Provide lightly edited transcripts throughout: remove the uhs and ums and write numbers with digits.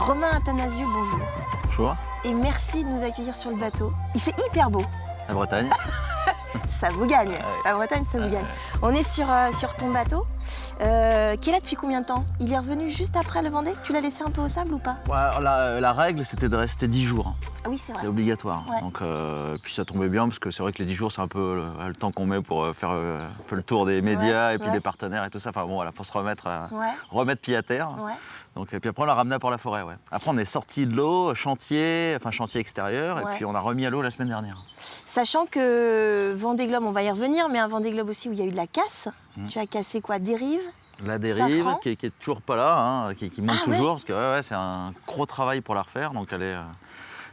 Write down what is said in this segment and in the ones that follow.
Romain Athanasiou, bonjour. Bonjour. Et merci de nous accueillir sur le bateau. Il fait hyper beau. La Bretagne. Ça vous gagne. La Bretagne, ça vous gagne. On est sur ton bateau, qui est là depuis combien de temps? Il est revenu juste après le Vendée? Tu l'as laissé un peu au sable ou pas? Ouais, la règle, c'était de rester 10 jours. Ah oui, c'est vrai. C'est obligatoire. Ouais. Donc, puis ça tombait bien, parce que c'est vrai que les 10 jours, c'est un peu le temps qu'on met pour faire un peu le tour des médias et puis des partenaires et tout ça. Enfin bon, voilà, pour se remettre pied à terre. Ouais. Donc, et puis après, on l'a ramené pour la forêt. Ouais. Après, on est sorti de l'eau, chantier extérieur, et puis on a remis à l'eau la semaine dernière. Sachant que Vendée Globe, on va y revenir, mais un Vendée Globe aussi où il y a eu de la casse. Tu as cassé quoi? Dérive? La dérive, qui est toujours pas là, hein, qui monte toujours, parce que c'est un gros travail pour la refaire. Donc elle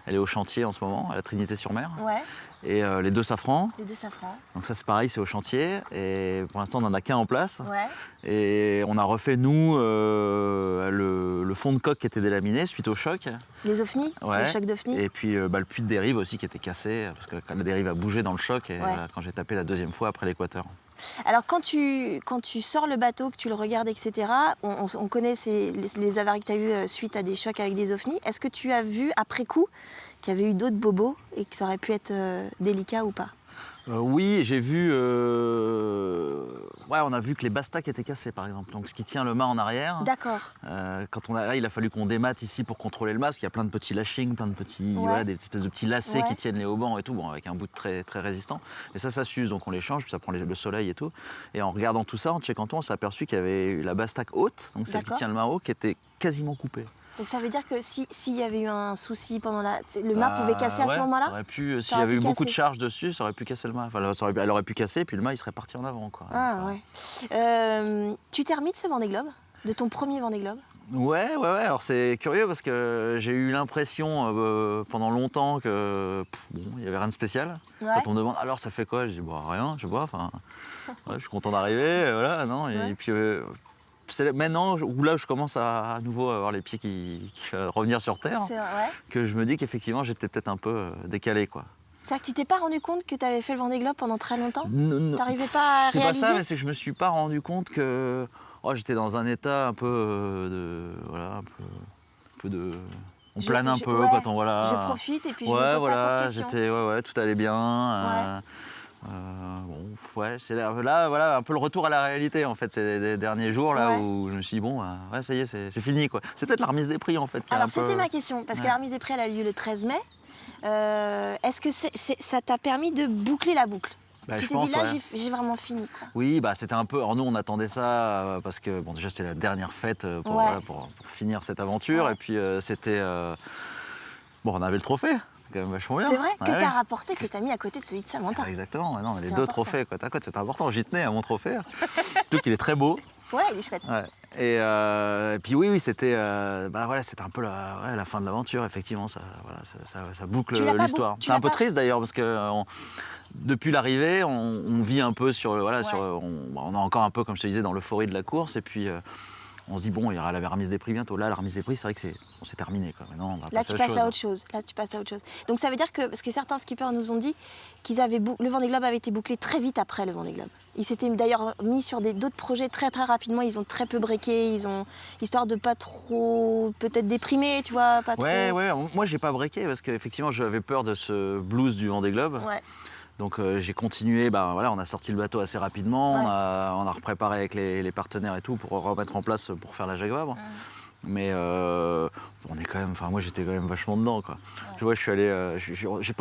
est au chantier en ce moment, à la Trinité-sur-Mer. Ouais. Et les deux safrans. Les deux safrans. Donc ça c'est pareil, c'est au chantier. Et pour l'instant on n'en a qu'un en place. Ouais. Et on a refait nous le fond de coque qui était délaminé suite au choc. Les OFNI, les chocs d'OFNI. Et puis le puits de dérive aussi qui était cassé, parce que la dérive a bougé dans le choc et quand j'ai tapé la deuxième fois après l'équateur. Alors quand tu sors le bateau, que tu le regardes, etc., on connaît les avaries que tu as eues suite à des chocs avec des OFNI. Est-ce que tu as vu après coup qu'il y avait eu d'autres bobos et que ça aurait pu être délicat ou pas? Oui, j'ai vu. On a vu que les bastacs étaient cassés, par exemple. Donc, ce qui tient le mât en arrière. D'accord. Là, il a fallu qu'on dématte ici pour contrôler le mât, parce qu'il y a plein de petits lashings, plein de petits, des espèces de petits lacets qui tiennent les haubans et tout, avec un bout de très, très résistant. Et ça s'use, donc on les change, puis ça prend le soleil et tout. Et en regardant tout ça, en checkant tout, on s'est aperçu qu'il y avait eu la bastac haute, donc celle qui tient le mât haut, qui était quasiment coupée. Donc ça veut dire que s'il y avait eu un souci pendant le mât pouvait casser à ce moment-là? S'il y avait eu beaucoup de charge dessus, ça aurait pu casser le mât. Enfin, elle aurait pu casser, puis le mât il serait parti en avant, quoi. Ah ouais. Tu t'es remis de ce Vendée Globe? De ton premier Vendée Globe? Ouais. Alors c'est curieux parce que j'ai eu l'impression pendant longtemps que il y avait rien de spécial. Quand on me demande alors ça fait quoi, je dis rien, je sais pas. Enfin, je suis content d'arriver, voilà, non. Et puis c'est maintenant où là je commence à nouveau avoir les pieds qui revenir sur terre, que je me dis qu'effectivement j'étais peut-être un peu décalé, quoi. C'est-à-dire que tu t'es pas rendu compte que tu avais fait le Vendée Globe pendant très longtemps? T'arrivais pas à réaliser? C'est pas ça, mais c'est que je me suis pas rendu compte que j'étais dans un état un peu on plane un peu quand on Je profite et puis je me pose pas trop de questions. tout allait bien. C'est là, un peu le retour à la réalité en fait ces derniers jours là où je me suis dit ça y est, c'est fini, quoi. C'est peut-être la remise des prix en fait. Alors c'était ma question, parce que la remise des prix elle a lieu le 13 mai. Est-ce que ça t'a permis de boucler la boucle? Tu t'es dit là j'ai vraiment fini, quoi. Oui, c'était un peu. Alors nous on attendait ça parce que déjà c'était la dernière fête pour finir cette aventure et puis c'était on avait le trophée. C'est quand même vachement bien. C'est vrai que tu as rapporté, que tu as mis à côté de celui de Samantin. Exactement, on a les deux trophées côte à côte, c'est important, j'y tenais à mon trophée. Surtout qu'il est très beau. Ouais, il est chouette. Ouais. Et puis oui, c'était c'était un peu la fin de l'aventure, effectivement, ça boucle l'histoire. C'est un peu triste d'ailleurs, parce que depuis l'arrivée, on vit un peu on est encore un peu, comme je te disais, dans l'euphorie de la course, et puis on se dit il y aura la remise des prix bientôt. Là, la remise des prix, c'est vrai que c'est terminé, quoi. Maintenant, on va Là, tu passes à autre chose. Donc ça veut dire que, parce que certains skippers nous ont dit le Vendée Globe avait été bouclé très vite après le Vendée Globe. Ils s'étaient d'ailleurs mis sur d'autres projets très très rapidement. Ils ont très peu breaké. Histoire de pas trop peut-être déprimer, tu vois, pas trop. Ouais. Moi, j'ai pas breaké parce qu'effectivement, j'avais peur de ce blues du Vendée Globe. Ouais. Donc j'ai continué, on a sorti le bateau assez rapidement, on a repréparé avec les partenaires et tout pour remettre en place pour faire la Jacques Vabre. Mais on est quand même, moi j'étais quand même vachement dedans, quoi. Tu vois, je suis allé,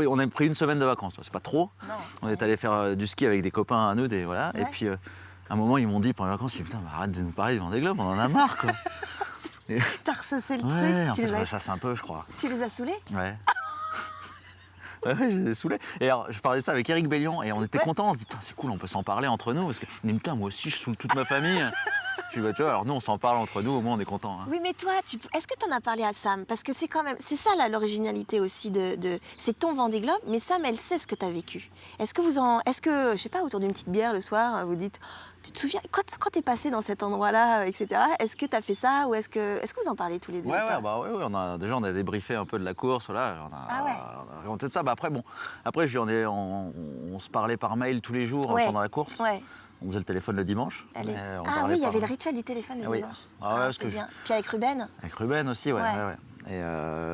on a pris une semaine de vacances, c'est pas trop. Non, on est allé faire du ski avec des copains à nous, et puis à un moment ils m'ont dit pendant les vacances, putain, arrête de nous parler du Vendée Globe, on en a marre, quoi. T'as ressassé le truc. Ça c'est un peu, je crois. Tu les as saoulés? Ouais. Ouais, je les ai saoulés. Et alors, je parlais de ça avec Éric Bellion et on était contents. On se dit, c'est cool, on peut s'en parler entre nous. Parce que, putain, moi aussi, je saoule toute ma famille. Tu vois, alors nous, on s'en parle entre nous, au moins, on est contents. Hein. Oui, mais toi, est-ce que tu en as parlé à Sam? Parce que c'est ça, là, l'originalité aussi c'est ton Vendée Globe, mais Sam, elle sait ce que tu as vécu. Est-ce que, je sais pas, autour d'une petite bière le soir, vous dites, tu te souviens, quand t'es passé dans cet endroit-là, etc., est-ce que tu as fait ça ou est-ce que vous en parlez tous les deux? Ouais, on a débriefé un peu de la course, là. On a raconté de ça. Après, on se parlait par mail tous les jours pendant la course. Ouais. On faisait le téléphone le dimanche. Il y avait le rituel du téléphone le dimanche. Ah, c'est bien. Puis avec Ruben? Avec Ruben aussi, ouais. Et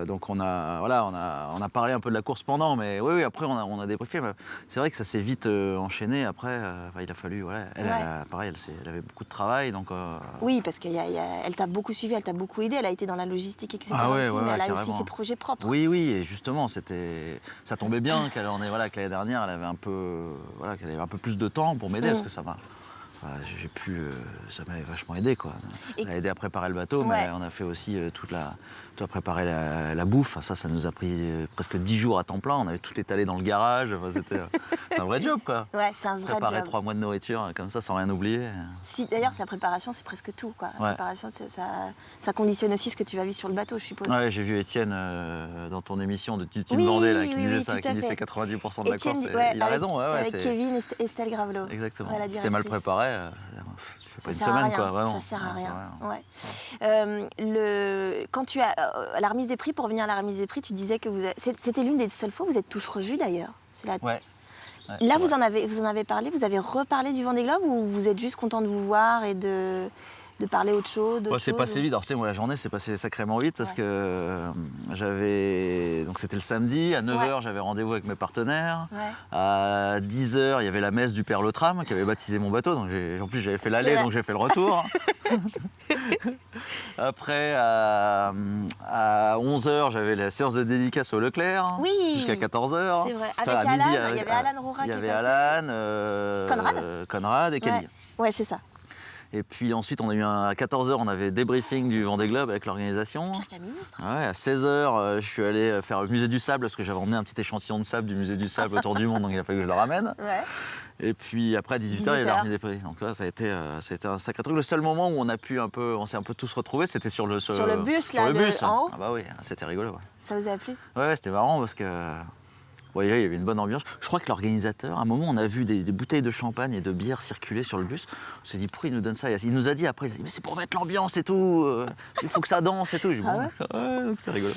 donc on a parlé un peu de la course pendant, mais oui, après on a débriefé. C'est vrai que ça s'est vite enchaîné. Après, il a fallu, voilà, pareil, elle avait beaucoup de travail, donc. Oui, parce qu'elle t'a beaucoup suivi, elle t'a beaucoup aidé, elle a été dans la logistique, etc. Ah ouais, aussi, ouais, mais ouais, elle a carrément. aussi ses projets propres. Oui, et justement, ça tombait bien que l'année dernière, elle avait qu'elle avait un peu plus de temps pour m'aider, parce que ça m'avait vachement aidé, quoi. Elle a aidé à préparer le bateau, mais on a fait aussi tout à préparer la bouffe. Ça nous a pris presque 10 jours à temps plein. On avait tout étalé dans le garage. C'est un vrai job, quoi. Ouais, c'est un vrai Préparer job. 3 mois de nourriture comme ça, sans rien oublier. Si, d'ailleurs, la préparation, c'est presque tout, quoi. La préparation, ça conditionne aussi ce que tu vas vivre sur le bateau, je suppose. Ouais, j'ai vu Étienne dans ton émission de Team Vendée, là, qui disait ça, qui disait c'est 90% de la Étienne, course. Il a raison. Avec Kevin et Estelle Gravelot. Exactement. Ouais, si t'es mal préparé, tu fais pas une semaine, quoi. Vraiment. Ça sert à rien. Ouais. Quand tu as à la remise des prix, pour revenir à la remise des prix, tu disais que c'était l'une des seules fois où vous êtes tous revus, d'ailleurs. Ouais. Là, vous en avez parlé, vous avez reparlé du Vendée Globe, ou vous êtes juste content de vous voir et de parler autre chose, c'est passé vite. Alors, tu sais, moi, la journée, c'est passé sacrément vite parce que donc c'était le samedi. À 9h, j'avais rendez-vous avec mes partenaires. À 10h, il y avait la messe du Père Le Tram qui avait baptisé mon bateau. Donc, en plus, j'avais fait l'aller, donc j'ai fait le retour. Après, à 11h, j'avais la séance de dédicace au Leclerc. Oui. Jusqu'à 14h. C'est vrai. Avec Alan, il y avait Alan Roura qui est passé. Il y avait Alan, Conrad et Kelly. Ouais, c'est ça. Et puis ensuite, on a eu à 14h, on avait débriefing du Vendée Globe avec l'organisation. Pire qu'un ministre. Ouais, à 16h, je suis allé faire le musée du sable parce que j'avais emmené un petit échantillon de sable du musée du sable autour du monde, donc il a fallu que je le ramène. Ouais. Et puis après, à 18h, il y avait la remise des prix. Donc là, ça a été un sacré truc. Le seul moment où on s'est un peu tous retrouvés, c'était sur le bus, là, en haut. Ah bah oui, c'était rigolo. Ouais. Ça vous a plu? Ouais, c'était marrant parce que. Ouais, il y avait une bonne ambiance. Je crois que l'organisateur, à un moment, on a vu des bouteilles de champagne et de bière circuler sur le bus. On s'est dit, pourquoi il nous donne ça? Il nous a dit après, mais c'est pour mettre l'ambiance et tout, il faut que ça danse et tout. J'ai dit, donc c'est rigolo.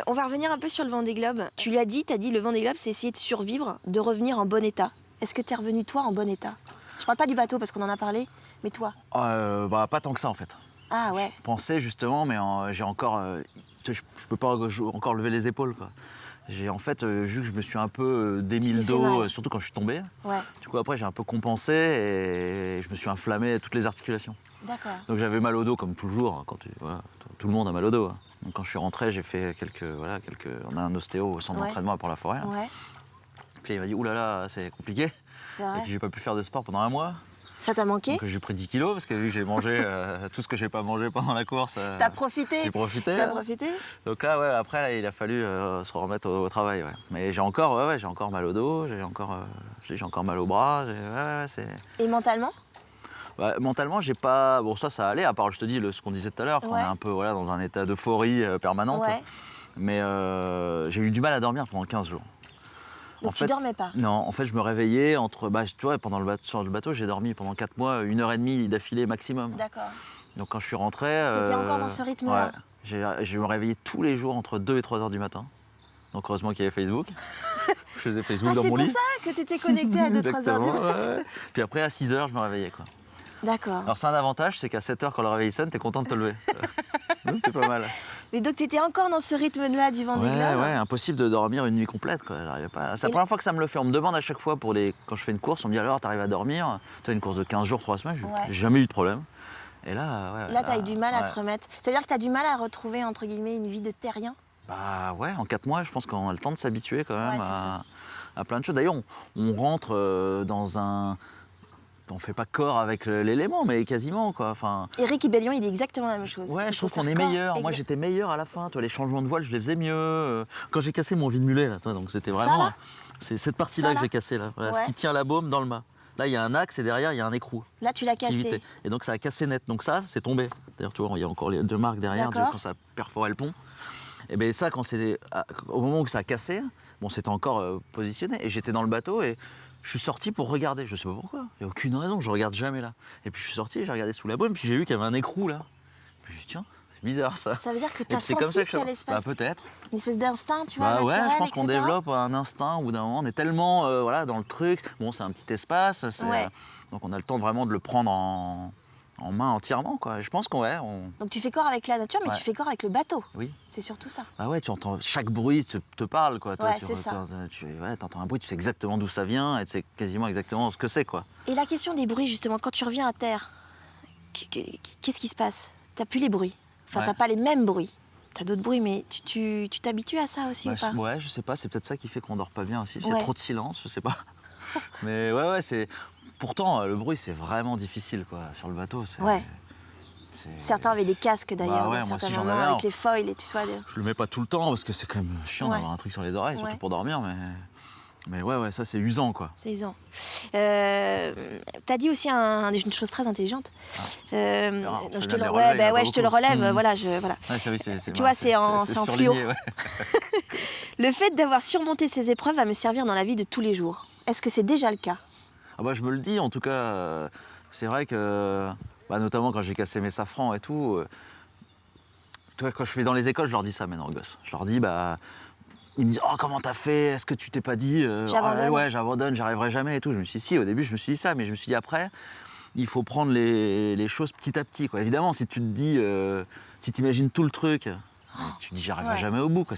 On va revenir un peu sur le Vendée Globe. Tu l'as dit, le Vendée Globe, c'est essayer de survivre, de revenir en bon état. Est-ce que tu es revenu, toi, en bon état? Je parle pas du bateau parce qu'on en a parlé, mais toi? Pas tant que ça, en fait. Ah ouais. Je pensais justement, mais j'ai encore. Je peux pas encore lever les épaules, quoi. J'ai en fait, vu que je me suis un peu démis le dos, surtout quand je suis tombé, du coup après j'ai un peu compensé et je me suis inflammé toutes les articulations. D'accord. Donc j'avais mal au dos comme toujours, hein, tout le monde a mal au dos. Hein. Donc quand je suis rentré, j'ai fait on a un ostéo au centre d'entraînement à Port-la-Forêt. Hein. Ouais. Puis il m'a dit, oulala, c'est compliqué. C'est vrai. Et puis j'ai pas pu faire de sport pendant un mois. Ça t'a manqué? Donc j'ai pris 10 kilos parce que vu que j'ai mangé tout ce que j'ai pas mangé pendant la course. T'as profité? J'ai profité. T'as profité? Donc là, après, là, il a fallu se remettre au travail. Ouais. Mais j'ai encore mal au dos, j'ai encore mal au bras. Et mentalement? Mentalement, j'ai pas. Bon, ça allait, à part, je te dis, ce qu'on disait tout à l'heure, qu'on est un peu dans un état d'euphorie permanente. Ouais. Mais j'ai eu du mal à dormir pendant 15 jours. Donc tu dormais pas? Non, en fait, je me réveillais tu vois, sur le bateau, j'ai dormi pendant 4 mois, 1h30 d'affilée maximum. D'accord. Donc quand je suis rentré. T'étais encore dans ce rythme-là? Ouais. Je me réveillais tous les jours entre 2 et 3 heures du matin. Donc heureusement qu'il y avait Facebook. Je faisais Facebook dans mon lit. C'est pour ça que t'étais connecté à 2-3 heures du matin. Ouais. Puis après, à 6 heures, je me réveillais, quoi. D'accord. Alors c'est un avantage, c'est qu'à 7 heures, quand le réveil sonne, t'es content de te lever. C'était pas mal. Mais donc t'étais encore dans ce rythme-là du Vendée Globe? Ouais, impossible de dormir une nuit complète, quoi. J'arrivais pas. C'est la première fois que ça me le fait. On me demande à chaque fois quand je fais une course, on me dit alors t'arrives à dormir? Tu as une course de 15 jours, 3 semaines, j'ai jamais eu de problème. Et là, t'as eu du mal à te remettre. Ça veut dire que t'as du mal à retrouver, entre guillemets, une vie de terrien? Bah ouais, en 4 mois, je pense qu'on a le temps de s'habituer quand même à plein de choses. D'ailleurs, on rentre dans un. On fait pas corps avec l'élément, mais quasiment, quoi. Enfin. Éric Ibellion, il dit exactement la même chose. Ouais, je trouve qu'on est meilleur. Moi, j'étais meilleur à la fin. Toi, les changements de voile, je les faisais mieux. Quand j'ai cassé mon vide-mulet, là, toi, donc c'était vraiment. C'est cette partie-là que j'ai cassé, là. Voilà, ce qui tient la baume dans le mât. Là, il y a un axe et derrière, il y a un écrou. Là, tu l'as cassé. Et donc, ça a cassé net. Donc ça, c'est tombé. D'ailleurs, tu vois, il y a encore les 2 marques derrière, quand ça a perforé le pont. Et bien ça, au moment où ça a cassé, bon, c'était encore positionné. Et j'étais dans le bateau et je suis sorti pour regarder. Je sais pas pourquoi. Il n'y a aucune raison. Je regarde jamais là. Et puis je suis sorti, j'ai regardé sous la baume, puis j'ai vu qu'il y avait un écrou là. Puis j'ai dit, tiens, c'est bizarre ça. Ça veut dire que tu as senti qu'il y a l'espace. Peut-être. Une espèce d'instinct, tu vois, naturel, je pense qu'on etc. développe un instinct au bout d'un moment. On est tellement dans le truc. Bon, c'est un petit espace. Donc on a le temps vraiment de le prendre en main entièrement, quoi. Je pense qu'on Donc tu fais corps avec la nature, mais Ouais. tu fais corps avec le bateau. Oui. C'est surtout ça. Ah ouais, tu entends chaque bruit te parle, quoi. Toi, Ouais, c'est ça. Tu entends un bruit, tu sais exactement d'où ça vient et tu sais quasiment exactement ce que c'est, quoi. Et la question des bruits, justement, quand tu reviens à terre, qu'est-ce qui se passe? T'as plus les bruits. Enfin, Ouais. t'as pas les mêmes bruits. T'as d'autres bruits, mais tu t'habitues à ça aussi ou pas? Ouais, je sais pas, c'est peut-être ça qui fait qu'on dort pas bien aussi. Il y a Ouais. trop de silence, je sais pas. Mais ouais, c'est. Pourtant, le bruit, c'est vraiment difficile, quoi. Sur le bateau, c'est. Ouais. c'est- Certains avaient des casques d'ailleurs, ouais, dans moi certains aussi, j'en moments, avais un. avec les foils et tout ça. Je le mets pas tout le temps parce que c'est quand même chiant Ouais. d'avoir un truc sur les oreilles, surtout Ouais. pour dormir, mais ouais, ça c'est usant, quoi. C'est usant. T'as dit aussi une chose très intelligente. Alors, Je je te viens de le, les ouais, relever, il y en a ouais, pas je te le beaucoup. relève. Voilà, voilà. Ouais, oui, Tu vois, c'est en fluo. surligné, ouais. Le fait d'avoir surmonté ces épreuves va me servir dans la vie de tous les jours. Est-ce que c'est déjà le cas? Ah bah, je me le dis, en tout cas, c'est vrai que, notamment quand j'ai cassé mes safrans et tout, tu vois, quand je vais dans les écoles, je leur dis ça maintenant aux gosses. Je leur dis, ils me disent, oh, comment t'as fait? Est-ce que tu t'es pas dit, J'abandonne. ouais, j'abandonne, j'y arriverai jamais et tout. Je me suis dit, si, au début, je me suis dit ça, mais je me suis dit après, il faut prendre les choses petit à petit, quoi. Évidemment, si tu te dis, si tu imagines tout le truc, tu te dis, j'y arriverai Ouais. jamais au bout, quoi.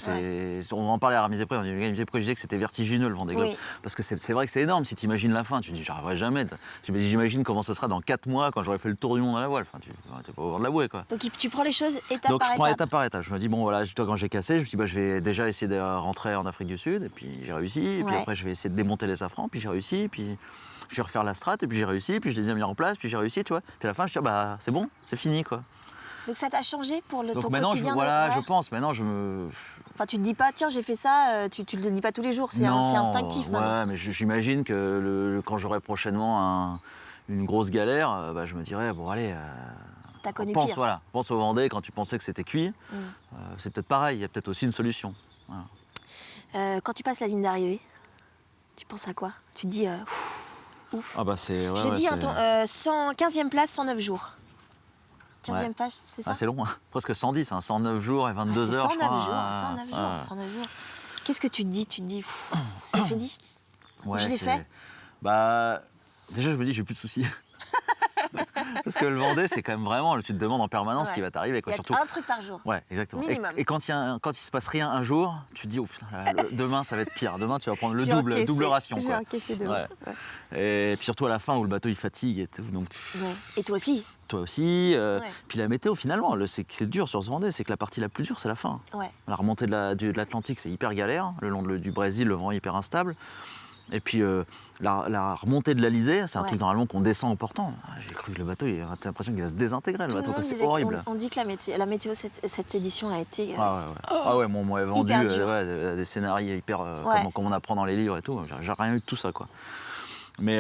On en parlait à mes épreuves, il me disait pourquoi je disais que c'était vertigineux le Vendée Globe. Oui. Parce que c'est vrai que c'est énorme, si tu imagines la fin, tu te dis, j'y arriverai jamais. J'imagine comment ce sera dans 4 mois quand j'aurai fait le tour du monde à la voile. Enfin, t'es pas au bord de la bouée, quoi. Donc tu prends les choses étape Donc par je prends étape. étape par étape. Je me dis, bon voilà, toi quand j'ai cassé, je me suis dit, je vais déjà essayer de rentrer en Afrique du Sud, et puis j'ai réussi. Et puis Ouais. après, je vais essayer de démonter les safrans, puis j'ai réussi. Puis je vais refaire la strat, et puis j'ai réussi. Puis je les ai mis en place, puis j'ai réussi, tu vois. Puis à la fin, je me suis dit, c'est bon, c'est fini, quoi. Donc ça t'a changé pour Donc ton maintenant, quotidien voilà, ouais. je pense, maintenant je me. Enfin, tu te dis pas, tiens, j'ai fait ça, tu le dis pas tous les jours, c'est instinctif maintenant. Ouais, mais j'imagine que quand j'aurai prochainement une grosse galère, je me dirais, bon allez, T'as connu pense, pire. voilà, pense au Vendée quand tu pensais que c'était cuit. C'est peut-être pareil, il y a peut-être aussi une solution. Voilà. Quand tu passes la ligne d'arrivée, tu penses à quoi? Tu te dis, ouf. Ah bah c'est. Ouais, Je dis, c'est... 15e place, 109 jours. 15e Ouais. page, c'est ça? Ah, c'est long, hein. Presque 110, 109 jours et 22 c'est heures, je 109 crois. jours, 109 jours, 109 jours. Qu'est-ce que tu te dis? Tu te dis, c'est fini? Ouais, Je l'ai fait? Déjà, je me dis, j'ai plus de soucis. Parce que le Vendée, c'est quand même vraiment, tu te demandes en permanence ce qui va t'arriver, quoi. Il y a Surtout. un truc par jour. Ouais, exactement. Minimum. Et quand il se passe rien un jour, tu te dis, oh putain, demain ça va être pire. Demain tu vas prendre le J'ai double encaissé. ration, J'ai quoi. encaissé demain. Ouais. Et puis surtout à la fin où le bateau il fatigue et tout, donc. Ouais. Et toi aussi? Toi aussi. Ouais. Puis la météo finalement, c'est dur sur ce Vendée, c'est que la partie la plus dure c'est la fin. Ouais. La remontée de l'Atlantique c'est hyper galère, le long du Brésil le vent est hyper instable. Et puis la remontée de l'Alizé, c'est un truc normalement qu'on descend en portant. J'ai cru que le bateau, t'as l'impression qu'il va se désintégrer, le Tout bateau, monde c'est disait horrible. On dit que la météo cette édition a été. Ah ouais, on m'avait vendu hyper dur. des scénarios hyper comme on apprend dans les livres et tout. J'ai rien eu de tout ça, quoi. Mais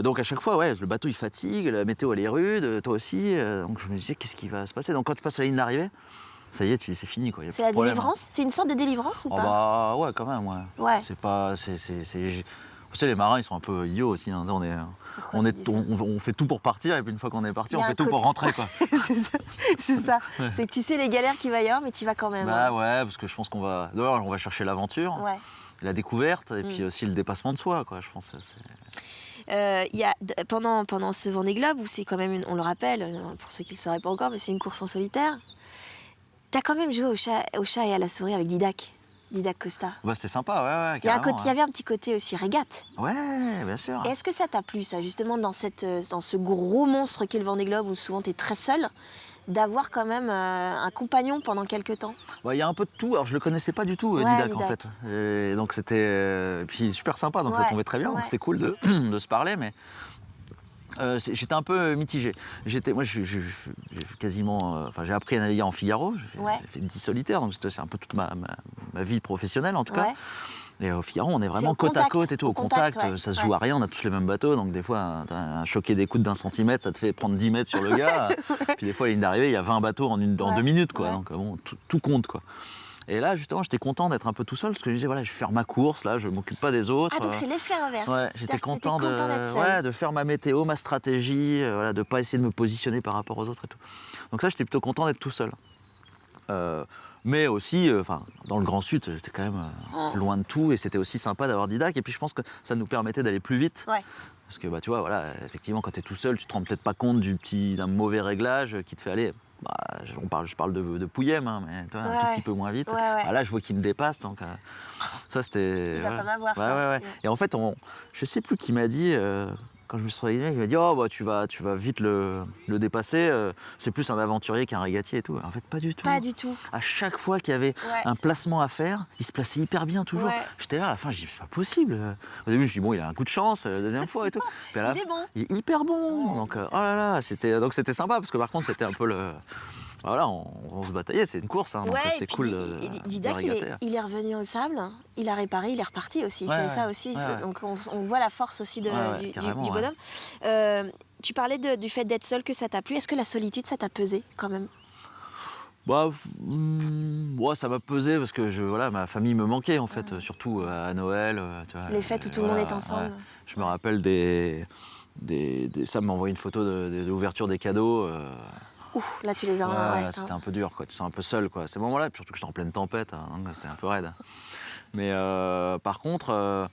donc à chaque fois, le bateau il fatigue, la météo elle est rude, toi aussi. Donc je me disais qu'est-ce qui va se passer. Donc quand tu passes la ligne d'arrivée, ça y est, c'est fini, quoi. Y a C'est plus la de problème, délivrance? C'est une sorte de délivrance ou hein. pas? Ah bah ouais, quand même, ouais. Ouais. C'est pas, vous savez, les marins ils sont un peu idiots aussi. Hein. Pourquoi tu dis ça? On fait tout pour partir et puis une fois qu'on est parti, Il y on a fait un tout pour côté- rentrer, quoi. C'est ça. C'est que tu sais les galères qu'il va y avoir, mais tu vas quand même. Bah ouais, parce que je pense d'abord on va chercher l'aventure, Ouais. la découverte et puis aussi le dépassement de soi, quoi. Je pense que c'est. Il y a, pendant ce Vendée Globe, où c'est quand même, on le rappelle, pour ceux qui ne le sauraient pas encore, mais c'est une course en solitaire, t'as quand même joué au chat et à la souris avec Didac Costa. Bah c'était sympa, ouais, Il y carrément. avait un petit côté aussi régate. Ouais, bien sûr. Et est-ce que ça t'a plu, ça, justement, dans ce gros monstre qu'est le Vendée Globe, où souvent t'es très seul, d'avoir quand même un compagnon pendant quelques temps? Il y a un peu de tout. Alors je le connaissais pas du tout, Ouais, Didac, en Didac. fait. Et donc c'était puis super sympa, donc ça Ouais, tombait très bien, donc ouais. c'était cool de se parler, mais j'étais un peu mitigé. Moi, j'ai quasiment, j'ai appris à naviguer en Figaro. J'ai fait 10 solitaires, donc c'est un peu toute ma vie professionnelle en tout cas. Ouais. Et au Figaro, on est vraiment au côte à contact, côte et tout, au au contact. contact, ouais, Ça se joue à rien, on a tous les mêmes bateaux, donc des fois, un choqué d'écoute d'1 centimètre, ça te fait prendre 10 mètres sur le gars. Puis des fois, la ligne d'arrivée, il y a 20 bateaux en 2 minutes, quoi. Ouais. Donc bon, tout compte, quoi. Et là, justement, j'étais content d'être un peu tout seul parce que je me disais, voilà, je vais faire ma course, là, je m'occupe pas des autres. Ah, donc c'est l'effet inverse. Ouais, C'est-à-dire j'étais que t'étais content d'être seul. de faire ma météo, ma stratégie, de ne pas essayer de me positionner par rapport aux autres et tout. Donc ça, j'étais plutôt content d'être tout seul. Mais aussi, dans le Grand Sud, j'étais quand même loin de tout et c'était aussi sympa d'avoir Didac. Et puis je pense que ça nous permettait d'aller plus vite. Ouais. Parce que bah, tu vois, voilà, effectivement, quand tu es tout seul, tu te rends peut-être pas compte d'un mauvais réglage qui te fait aller. Bah, je parle de Pouillem, hein, mais toi, un tout petit peu moins vite. Ouais, ouais. Bah, là, je vois qu'il me dépasse, donc ça, c'était. Il va pas m'avoir. Ouais, ouais, ouais. Et en fait, je sais plus qui m'a dit, quand je me suis réveillé, il m'a dit oh, bah, tu vas vite le dépasser, c'est plus un aventurier qu'un régatier et tout. En fait, pas du tout. Pas du tout. À chaque fois qu'il y avait un placement à faire, il se plaçait hyper bien toujours. Ouais. J'étais là, à la fin, je dis c'est pas possible. Au début, je dis bon, il a un coup de chance, la deuxième fois et tout. Puis Il est bon. Il est hyper bon. Donc, oh là là, c'était sympa parce que par contre, c'était un peu le. Voilà, on se bataillait, c'est une course, hein, donc c'est cool de Didac, régater. il est revenu au sable, il a réparé, il est reparti aussi. Ouais, c'est ouais, ça aussi. ouais. Donc on voit la force aussi du bonhomme. Tu parlais du fait d'être seul, que ça t'a plu. Est-ce que la solitude, ça t'a pesé quand même? Bah, ouais, ça m'a pesé parce que voilà, ma famille me manquait en fait, surtout à Noël. Tu vois, les fêtes où tout le monde est ensemble. Ouais. Je me rappelle Sam m'a envoyé une photo de l'ouverture des cadeaux. Ouf, là tu les as. Ouais, c'était un peu dur, quoi. Tu sens un peu seul, quoi. Ces moments-là, surtout que j'étais en pleine tempête, hein, donc c'était un peu raide. Mais par contre,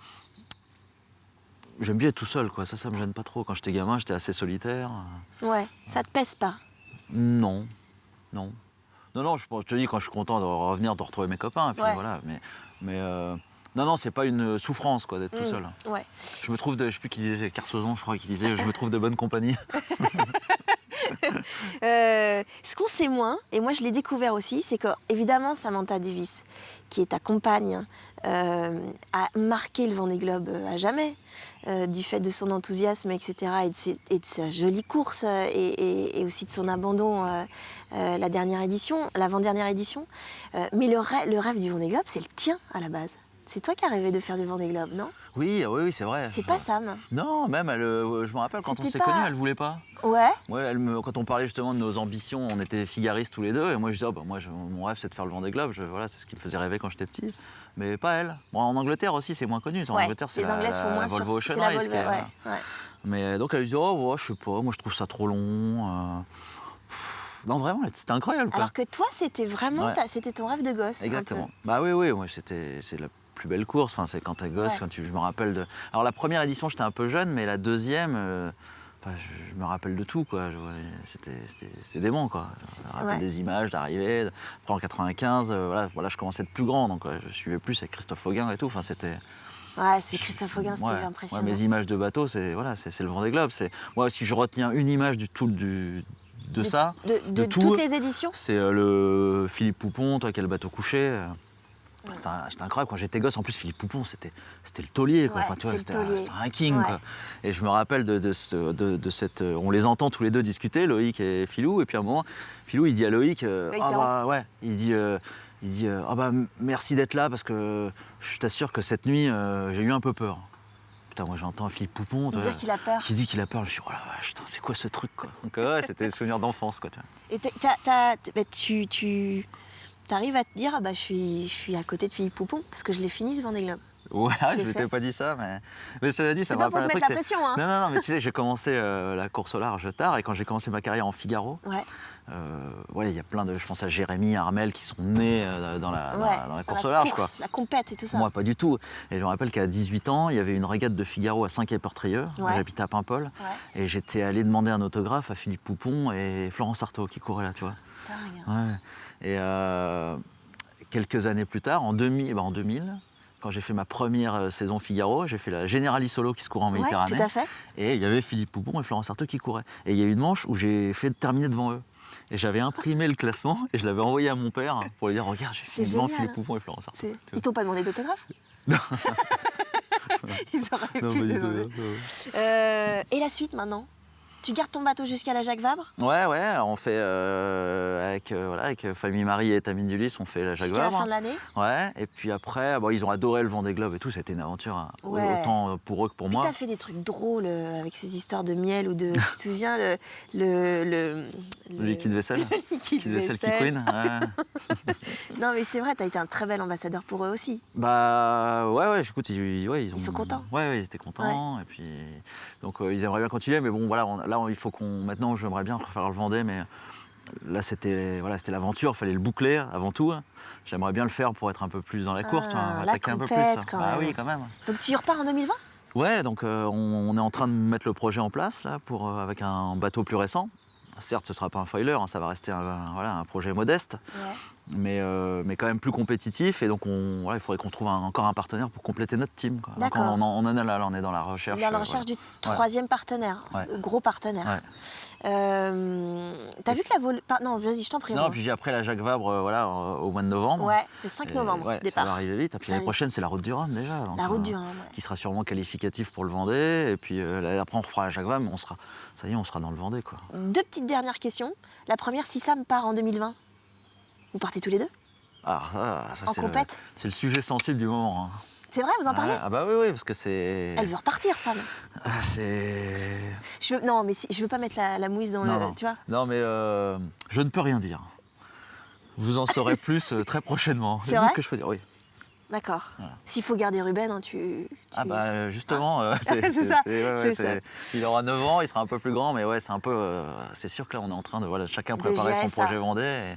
j'aime bien être tout seul, quoi. Ça me gêne pas trop. Quand j'étais gamin, j'étais assez solitaire. Ouais, ça te pèse pas? Non, non. Non, je te dis, quand je suis content de revenir, de retrouver mes copains, et puis voilà. Mais non, c'est pas une souffrance, quoi, d'être tout seul. Ouais. Je me trouve je sais plus qui disait, Carsozon, je crois, qui disait, je me trouve de bonne compagnie. Ce qu'on sait moins, et moi je l'ai découvert aussi, c'est que évidemment Samantha Davis, qui est ta compagne, a marqué le Vendée Globe à jamais, du fait de son enthousiasme, etc., et de sa jolie course, et aussi de son abandon l'avant-dernière édition. Mais le rêve du Vendée Globe, c'est le tien à la base. C'est toi qui as rêvé de faire du Vendée Globe, non? Oui, c'est vrai. C'est pas Sam. Non, même, je me rappelle, quand on s'est pas- connus, elle voulait pas. Ouais. Ouais, quand on parlait justement de nos ambitions, on était figaristes tous les deux, et moi je disais, mon rêve c'est de faire le Vendée Globe, voilà, c'est ce qui me faisait rêver quand j'étais petit, mais pas elle. Bon, en Angleterre aussi, c'est moins connu. En Angleterre, c'est les Anglais sont moins Volvo sur Ocean la Race. Volvo, Mais donc elle disait, oh, ouais, je sais pas, moi je trouve ça trop long. Non, vraiment, c'était incroyable, quoi. Alors que toi, c'était vraiment c'était ton rêve de gosse. Exactement. Bah oui, moi c'est la plus belle course. Enfin, c'est quand t'es gosse, je me rappelle de. Alors la première édition, j'étais un peu jeune, mais la deuxième, je me rappelle de tout, quoi. C'était dément, quoi. Je me rappelle des images d'arrivée. Après en 95, voilà, je commençais à être plus grand, donc je suivais plus avec Christophe Auguin et tout. Enfin, c'était. Ouais, c'est Christophe Auguin, c'était impressionnant. Ouais, mes images de bateau, c'est le Vendée Globe. Moi, si je retiens une image de toutes les éditions, c'est le Philippe Poupon, toi qui as le bateau couché. C'était incroyable. Quand j'étais gosse, en plus, Philippe Poupon, c'était le taulier, quoi. Enfin, tu vois, c'était un king, quoi. Et je me rappelle de cette. On les entend tous les deux discuter, Loïc et Philou. Et puis à un moment, Philou, il dit à Loïc, il dit merci d'être là parce que je t'assure que cette nuit, j'ai eu un peu peur. Putain, moi j'entends Philippe Poupon. Dire qu'il a peur. Qui dit qu'il a peur. Je me suis dit, oh la vache, c'est quoi ce truc, quoi. Donc ouais, c'était des souvenirs d'enfance, quoi. Et tu arrives à te dire, je suis à côté de Philippe Poupon parce que je l'ai fini ce Vendée Globe. Ouais, je ne t'ai pas dit ça, mais cela dit, ça me m'a rappelle un truc. C'est pas pour te mettre la pression, hein. Non, mais tu sais, j'ai commencé la course au large tard, et quand j'ai commencé ma carrière en Figaro, il y a plein de, je pense à Jérémy, Armel, qui sont nés dans la course au large, quoi. La compète et tout ça. Moi, pas du tout. Et je me rappelle qu'à 18 ans, il y avait une régate de Figaro à Saint-Quay-Portrieux. J'habitais à Paimpol, et j'étais allé demander un autographe à Philippe Poupon et Florence Artaud qui couraient là, tu vois. Dingue. Ouais. Et quelques années plus tard, en 2000, quand j'ai fait ma première saison Figaro, j'ai fait la Generali Solo qui se courait en Méditerranée. Tout à fait. Et il y avait Philippe Poupon et Florence Artaud qui couraient. Et il y a eu une manche où j'ai fait terminer devant eux. Et j'avais imprimé le classement et je l'avais envoyé à mon père pour lui dire, regarde, j'ai fait devant Philippe Poupon et Florence Artaud. Ils t'ont pas demandé d'autographe? Non. Ils auraient pu demander. Et la suite maintenant? Tu gardes ton bateau jusqu'à la Jacques Vabre? Ouais, on fait avec Famille Marie et Tamine Dulis, on fait la Jacques Vabre. Jusqu'à la fin de l'année? Ouais, et puis après, ils ont adoré le Vendée Globe et tout, ça a été une aventure, autant pour eux que pour moi. Tu as fait des trucs drôles avec ces histoires de miel ou de. Tu te souviens le liquide vaisselle? Le liquide vaisselle qui couine. Non, mais c'est vrai, tu as été un très bel ambassadeur pour eux aussi. Ouais, écoute, ils sont contents. Ouais, ils étaient contents, et puis donc ils aimeraient bien continuer, mais bon, voilà, là il faut maintenant, j'aimerais bien refaire le Vendée, mais là c'était l'aventure, il fallait le boucler avant tout. J'aimerais bien le faire pour être un peu plus dans la course, attaquer un peu plus. Oui, quand même. Donc tu repars en 2020? Ouais, donc on est en train de mettre le projet en place là, avec un bateau plus récent. Certes, ce ne sera pas un foiler, hein, ça va rester un projet modeste, mais quand même plus compétitif. Et donc, il faudrait qu'on trouve encore un partenaire pour compléter notre team, quoi. D'accord. On en est là, on est dans la recherche. Dans la recherche du troisième partenaire, gros partenaire. Ouais. T'as vu que la vol... Non, vas-y, je t'en prie. Non, puis j'ai après la Jacques Vabre au mois de novembre. Ouais, le 5 novembre, départ. Ça va arriver vite. Et puis l'année prochaine, c'est la Route du Rhum déjà. Donc, la Route du Rhum, qui sera sûrement qualificatif pour le Vendée. Et puis après, on refera la Jacques Vabre, mais ça y est, on sera dans le Vendée, quoi. 2 petites dernières questions. La première, si Sam part en 2020, vous partez tous les deux? Alors ça en compète? C'est le sujet sensible du moment. Hein. C'est vrai, vous en parlez? Ah bah oui, parce que c'est... Elle veut repartir, Sam. Ah, c'est... Non, mais je veux pas mettre la mouise dans non. Tu vois? Non, mais je ne peux rien dire. Vous en saurez plus très prochainement. C'est vrai? Ce que je peux dire, oui. D'accord. Voilà. S'il faut garder Ruben, hein, Ah bah justement, c'est ça. Il aura 9 ans, il sera un peu plus grand, mais ouais, c'est un peu... c'est sûr que là, on est en train de chacun préparer son projet Vendée.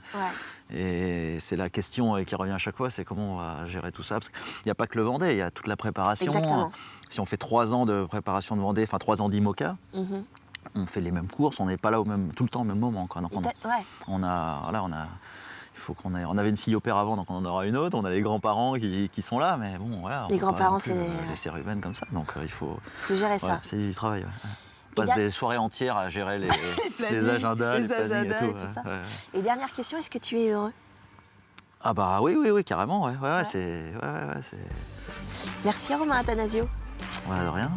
Et c'est la question qui revient à chaque fois, c'est comment on va gérer tout ça. Parce qu'il n'y a pas que le Vendée, il y a toute la préparation. Exactement. Si on fait 3 ans de préparation de Vendée, enfin 3 ans d'IMOCA, on fait les mêmes courses, on n'est pas là tout le temps au même moment. Quoi. Donc on avait une fille au père avant, donc on en aura une autre. On a les grands-parents qui sont là, mais bon, voilà. Les grands-parents, c'est laisser Ruben comme ça, donc il faut gérer ça. C'est du travail. On passe des soirées entières à gérer les agendas, les plannings et tout. Ça. Et dernière question, est-ce que tu es heureux? Ah bah oui, carrément, ouais. C'est... Merci Romain Attanasio. Ouais, de rien.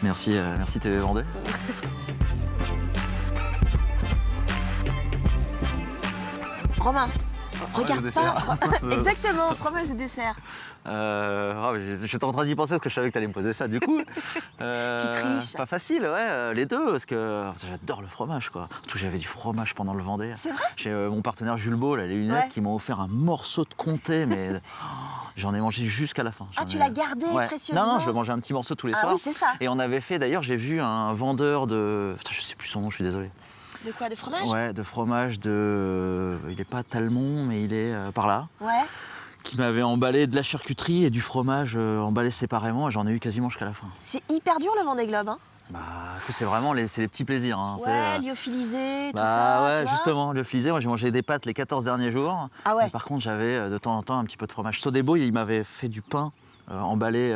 Merci TV Vendée. Romain, regarde pas. Exactement, fromage de dessert. J'étais en train d'y penser parce que je savais que tu allais me poser ça. Du coup, tu triches. Pas facile, les deux, parce que j'adore le fromage, quoi. Surtout, j'avais du fromage pendant le Vendée. C'est vrai? J'ai mon partenaire Jules Beau, les lunettes, qui m'a offert un morceau de comté, mais j'en ai mangé jusqu'à la fin. Tu l'as gardé précieusement? Non, je mangeais un petit morceau tous les soirs. Oui, c'est ça. Et on avait fait, d'ailleurs, j'ai vu un vendeur de... Putain, je sais plus son nom, je suis désolé. De quoi? De fromage? Ouais, de fromage il n'est pas Talmont, mais il est par là. Ouais. Qui m'avait emballé de la charcuterie et du fromage emballé séparément, et j'en ai eu quasiment jusqu'à la fin. C'est hyper dur le Vendée Globe, hein? Bah, c'est vraiment les petits plaisirs. Hein, lyophilisé, tout ça. Ouais, justement, lyophilisé. Moi, j'ai mangé des pâtes les 14 derniers jours. Ah ouais. Mais par contre, j'avais de temps en temps un petit peu de fromage. Sodebo, il m'avait fait du pain emballé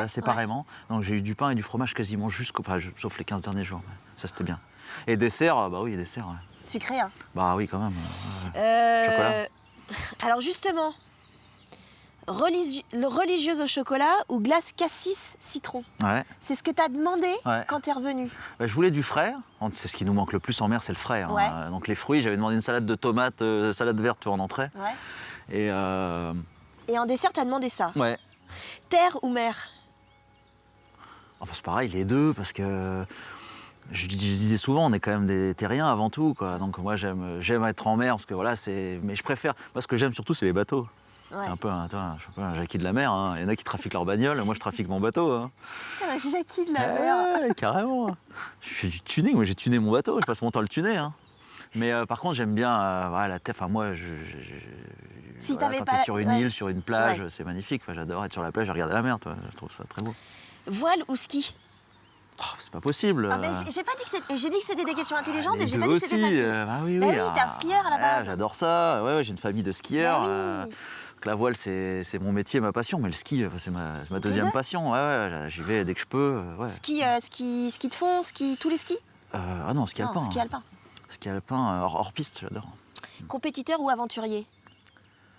séparément. Donc j'ai eu du pain et du fromage quasiment sauf les 15 derniers jours. Ça, c'était bien. Et dessert, dessert. Ouais. Sucré, hein? Bah oui, quand même. Chocolat. Alors justement, religieuse au chocolat ou glace cassis citron? Ouais. C'est ce que tu as demandé quand tu es revenu? Bah, je voulais du frais. C'est ce qui nous manque le plus en mer, c'est le frais. Hein. Ouais. Donc les fruits, j'avais demandé une salade de tomates, salade verte en entrée. Ouais. Et en dessert, tu as demandé ça? Ouais. Terre ou mer? C'est pareil, les deux, parce que je disais souvent, on est quand même des terriens avant tout, quoi. Donc moi, j'aime être en mer, parce que voilà, mais je préfère... Moi, ce que j'aime surtout, c'est les bateaux. Ouais. Un peu un Jackie de la mer. Hein. Il y en a qui trafiquent leur bagnole, moi, je trafique mon bateau. Hein. Un Jackie de la mer. Ouais, carrément. Je fais du tuning, moi, j'ai tuné mon bateau, je passe mon temps à le tuner. Hein. Mais par contre, j'aime bien la terre. Enfin, moi, si quand t'es sur une île, sur une plage, c'est magnifique. Enfin, j'adore être sur la plage et regarder la mer. Je trouve ça très beau. Voile ou ski? C'est pas possible. Ah, mais j'ai pas dit que c'était... J'ai dit que c'était des questions intelligentes et j'ai pas dit que aussi, c'était facile. Oui, t'es un skieur à la base. J'adore ça. Ouais, j'ai une famille de skieurs. La voile, c'est mon métier, ma passion, mais le ski, c'est ma deuxième passion. Ouais, j'y vais dès que je peux. Ouais. Ski de fond, tous les skis? Ah non, ski alpin. Ski alpin. Ski alpin hors piste, j'adore. Compétiteur ou aventurier?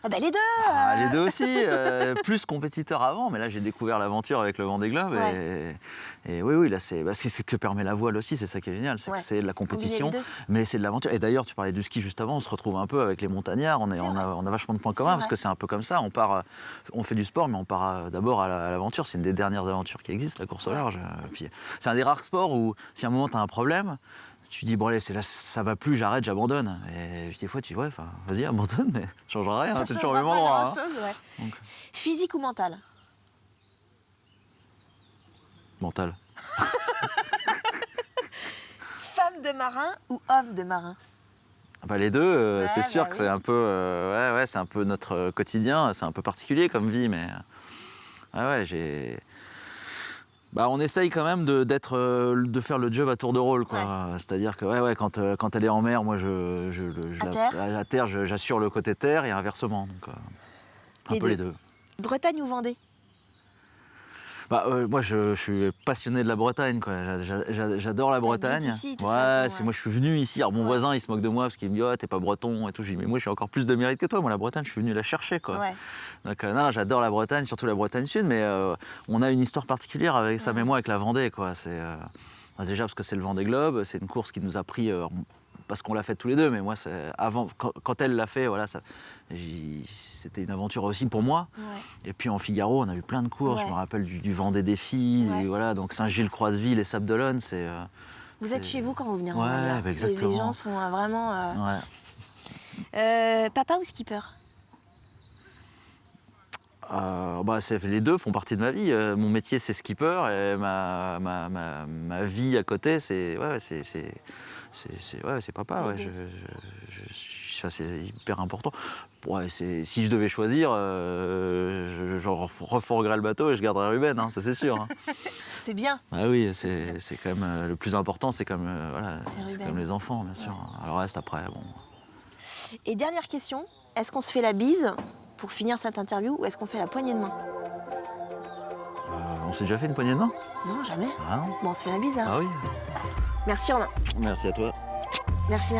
Ah bah les deux. Les deux aussi, plus compétiteur avant, mais là j'ai découvert l'aventure avec le Vendée Globe et oui, là c'est ce que permet la voile aussi, c'est ça qui est génial, c'est que c'est de la compétition, mais c'est de l'aventure. Et d'ailleurs, tu parlais du ski juste avant, on se retrouve un peu avec les montagnards, on a vachement de points communs parce que c'est un peu comme ça, on fait du sport, mais on part d'abord à l'aventure, c'est une des dernières aventures qui existent, la course au large. Puis, c'est un des rares sports où si à un moment tu as un problème, tu dis, bon allez, là, ça va plus, j'arrête, j'abandonne. Et puis des fois, tu vois, vas-y, abandonne, mais ça changera rien, t'es toujours au même endroit. Donc... Physique ou mental? Mental. Femme de marin ou homme de marin? Les deux, c'est sûr que c'est un peu, c'est un peu notre quotidien, c'est un peu particulier comme vie, mais j'ai... Bah, on essaye quand même de faire le job à tour de rôle, quoi. Ouais. C'est-à-dire que quand elle est en mer, moi à terre, j'assure le côté terre et inversement. Donc, un peu les deux. Bretagne ou Vendée? Bah, moi, je suis passionné de la Bretagne, quoi. J'adore la Bretagne. Ici, de toute Ouais, façon, ouais. moi je suis venu ici. Alors mon voisin, il se moque de moi parce qu'il me dit oh, t'es pas breton et tout. Je lui dis mais moi, j'ai encore plus de mérite que toi. Moi, la Bretagne, je suis venu la chercher, quoi. Ouais. Donc non, j'adore la Bretagne, surtout la Bretagne Sud, mais on a une histoire particulière avec Sam et moi, avec la Vendée, quoi. C'est déjà parce que c'est le Vendée Globe, c'est une course qui nous a pris. Parce qu'on l'a fait tous les deux, mais moi, avant, quand elle l'a fait, voilà, c'était une aventure aussi pour moi. Ouais. Et puis en Figaro, on a eu plein de courses. Ouais. Je me rappelle du Vendée Défi, Ouais. voilà, donc Saint-Gilles-Croix-de-Ville et Sables-d'Olonne, c'est. Vous êtes chez vous quand vous venez en Ouais, Vendée, là. bah exactement. Les gens sont vraiment. Ouais. Papa ou skipper? Bah, les deux font partie de ma vie. Mon métier, c'est skipper, et ma vie à côté, c'est papa. Ouais, c'est hyper important. Ouais, si je devais choisir, je reforgerais le bateau et je garderais Ruben, hein, ça c'est sûr. Hein. C'est bien. Ah oui, c'est quand même le plus important, c'est comme, c'est comme les enfants, bien sûr. Ouais. Alors reste après, bon. Et dernière question, est-ce qu'on se fait la bise pour finir cette interview ou est-ce qu'on fait la poignée de main? On s'est déjà fait une poignée de main? Non, jamais. Ah non. Bon, on se fait la bise alors. Ah oui. Merci Romain. Merci à toi. Merci.